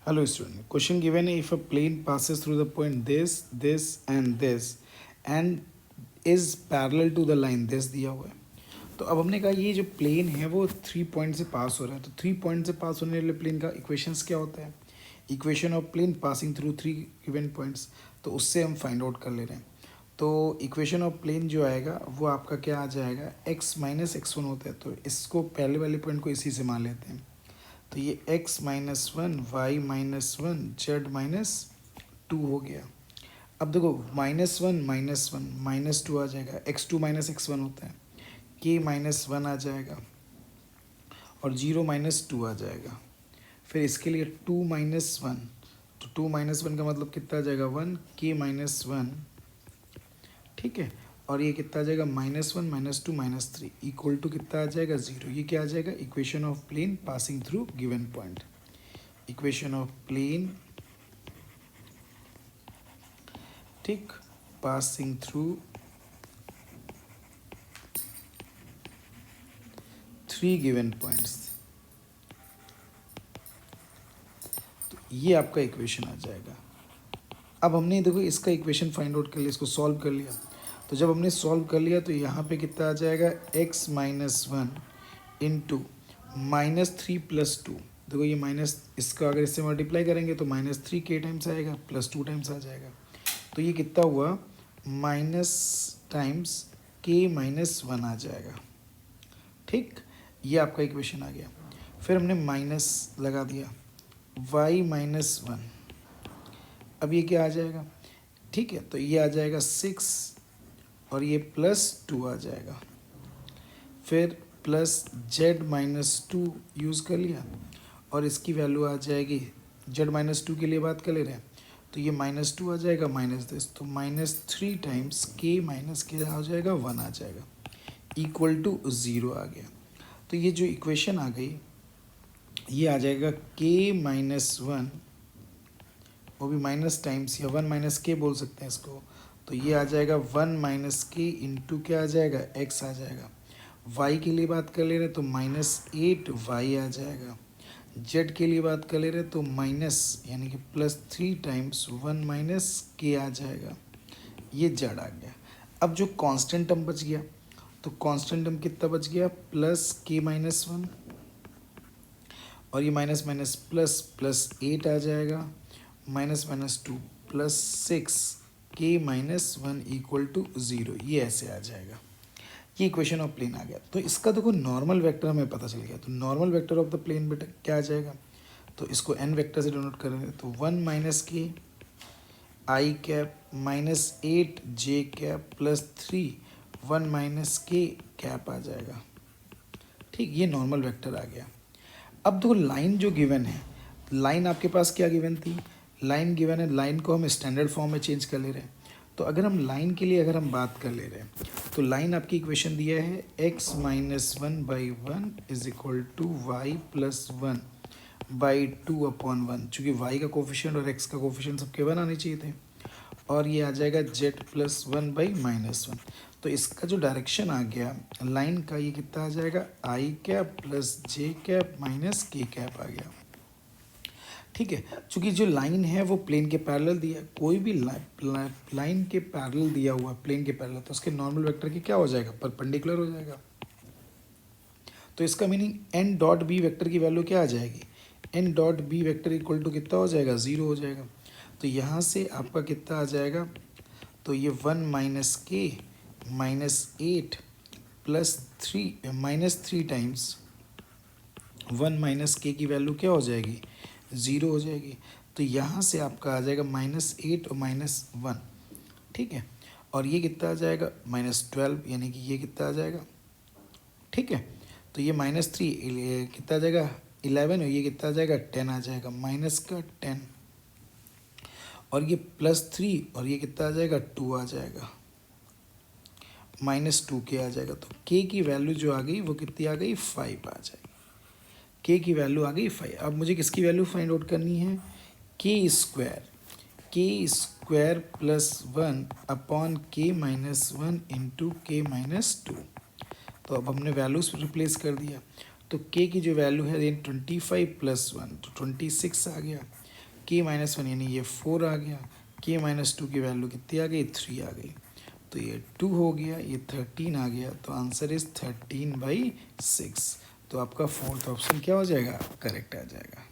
Hello student. Question given if a plane passes through the point this and is parallel to the line this दिया हुआ है. तो अब हमने कहा ये जो प्लेन है वो 3 पॉइंट से पास हो रहा है. तो 3 पॉइंट से पास होने वाले प्लेन का इक्वेशंस क्या होता है? Equation of plane passing through 3 points. तो उससे हम फाइंड आउट कर ले रहे हैं. तो इक्वेशन ऑफ प्लेन जो आएगा वो आपका क्या आ जाएगा, x माइनस x1 होता है. तो इसको पहले वाले पॉइंट को इसी से मान लेते हैं. तो ये x minus one, y minus one, z minus two हो गया. अब देखो -1 -1 -2 आ जाएगा, x2 माइनस x1 होता है, k माइनस वन आ जाएगा और 0 माइनस टू आ जाएगा. फिर इसके लिए 2 माइनस वन, तो 2 माइनस वन का मतलब कितना आ जाएगा 1, k माइनस वन. ठीक है. और ये कितना आ जाएगा -1 -2 -3 इक्वल टू कितना आ जाएगा 0. ये क्या आ जाएगा, equation of plane passing through given point. Equation of plane, ठीक, पासिंग थ्रू 3 गिवन पॉइंट्स. तो ये आपका इक्वेशन आ जाएगा. अब हमने देखो इसका इक्वेशन फाइंड आउट कर लिया, इसको सॉल्व कर लिया. तो जब हमने सॉल्व कर लिया तो यहाँ पे कितना आ जाएगा, x minus one into -3 plus two. देखो ये माइनस, इसका अगर इससे मल्टीप्लाई करेंगे तो -3 k टाइम्स आएगा, +2 टाइम्स आ जाएगा. तो ये कितना हुआ, minus times k minus one आ जाएगा. ठीक, ये आपका इक्वेशन आ गया. फिर हमने माइनस लगा दिया, y माइनस वन. अब ये क्या आ जाएगा, ठीक है, तो ये आ जाएगा 6 और ये +2 आ जाएगा. फिर plus Z minus to use कर लिया और इसकी वैल्यू आ जाएगी, जेड माइनस टू के लिए बात कर ले रहे हैं, तो ये -2 आ जाएगा माइनस दिस, तो -3 टाइम्स के माइनस के आ जाएगा 1 आ जाएगा, इक्वल टू 0 आ गया. तो ये जो इक्वेशन आ गई ये आ जाएगा k माइनस वन, वो भी माइनस टाइम्स या 1 माइनस के बोल सकते हैं इसको. तो ये आ जाएगा 1 माइनस के इंटू क्या आ जाएगा, x आ जाएगा. y के लिए बात कर ले रहे हैं तो -8y आ जाएगा. z के लिए बात कर ले रहे हैं तो माइनस यानी कि +3 टाइम्स 1 माइनस के आ जाएगा. ये z आ गया. अब जो कांस्टेंट टर्म बच गया, तो कांस्टेंट टर्म कितना बच गया, +k माइनस वन और ये माइनस माइनस प्लस प्लस 8 आ जाएगा, minus minus two plus 6 k minus one equal to 0. ये ऐसे आ जाएगा. ये इक्वेशन ऑफ प्लेन आ गया. तो इसका देखो नॉर्मल वेक्टर हमें पता चल गया. तो normal vector of the plane बेटा क्या आ जाएगा, तो इसको n वेक्टर से डिनोट करेंगे तो 1 माइनस के आई कैप -8 जे कैप +3 1 माइनस के कैप आ जाएगा. ठीक, ये नॉर्मल वेक्टर आ गया. अब देखो लाइन जो गिवन है, लाइन आपके पास क्या गिवन थी, लाइन गिवन है, लाइन को हम स्टैंडर्ड फॉर्म में चेंज कर ले रहे हैं. तो अगर हम लाइन के लिए अगर हम बात कर ले रहे हैं तो लाइन आपकी इक्वेशन दिया है x minus one by one is equal to y plus one by two upon one. चूँकि y का कोफिशिएंट और x का कोफिशिएंट सबके वन आने चाहिए थे. और ये आ जाएगा z plus one by minus one. तो इसका जो डायरेक्शन आ गया लाइन का, ये कितना आ जाएगा, आई कैप प्लस जे कैप माइनस के कैप आ गया. ठीक है, चूँकि जो लाइन है वो प्लेन के पैरेलल दिया, कोई भी लाइन के पैरेलल दिया हुआ प्लेन के पैरेलल, तो उसके नॉर्मल वेक्टर की क्या हो जाएगा, परपेंडिकुलर हो जाएगा. तो इसका meaning n dot b vector की वैल्यू क्या आ जाएगी, n dot b vector equal to कितना हो जाएगा, 0 हो जाएगा. तो यहाँ से आपका कितना आ जाएगा, तो ये 1 माइनस के -8 -3 टाइम्स 1 माइनस के की वैल्यू क्या हो जाएगी, 0 हो जाएगी. तो यहाँ से आपका आ जाएगा -8 और -1. ठीक है, और ये कितना आ जाएगा, -12 यानी कि ये कितना आ जाएगा. ठीक है, तो ये -3 कितना आ जाएगा 11 और ये कितना आ जाएगा 10 आ जाएगा, माइनस का 10 और ये +3 और ये कितना आ जाएगा 2 आ जाएगा, -2 के आ जाएगा. तो के की वैल्यू जो आ गई वो कितनी आ गई, 5 आ जाएगी. के की वैल्यू आ गई 5. अब मुझे किसकी वैल्यू फाइंड आउट करनी है, के स्क्वायर प्लस 1 अपॉन के माइनस वन इंटू के माइनस टू. तो अब हमने वैल्यूज रिप्लेस कर दिया. तो के की जो वैल्यू है 25 + 1 तो 26 आ गया. k माइनस वन यानी ये 4 आ गया, k माइनस टू की वैल्यू कितनी आ गई, 3 आ गई, तो ये 2 हो गया, ये 13 आ गया, तो आंसर इज 13/6। तो आपका फोर्थ ऑप्शन क्या हो जाएगा, करेक्ट आ जाएगा।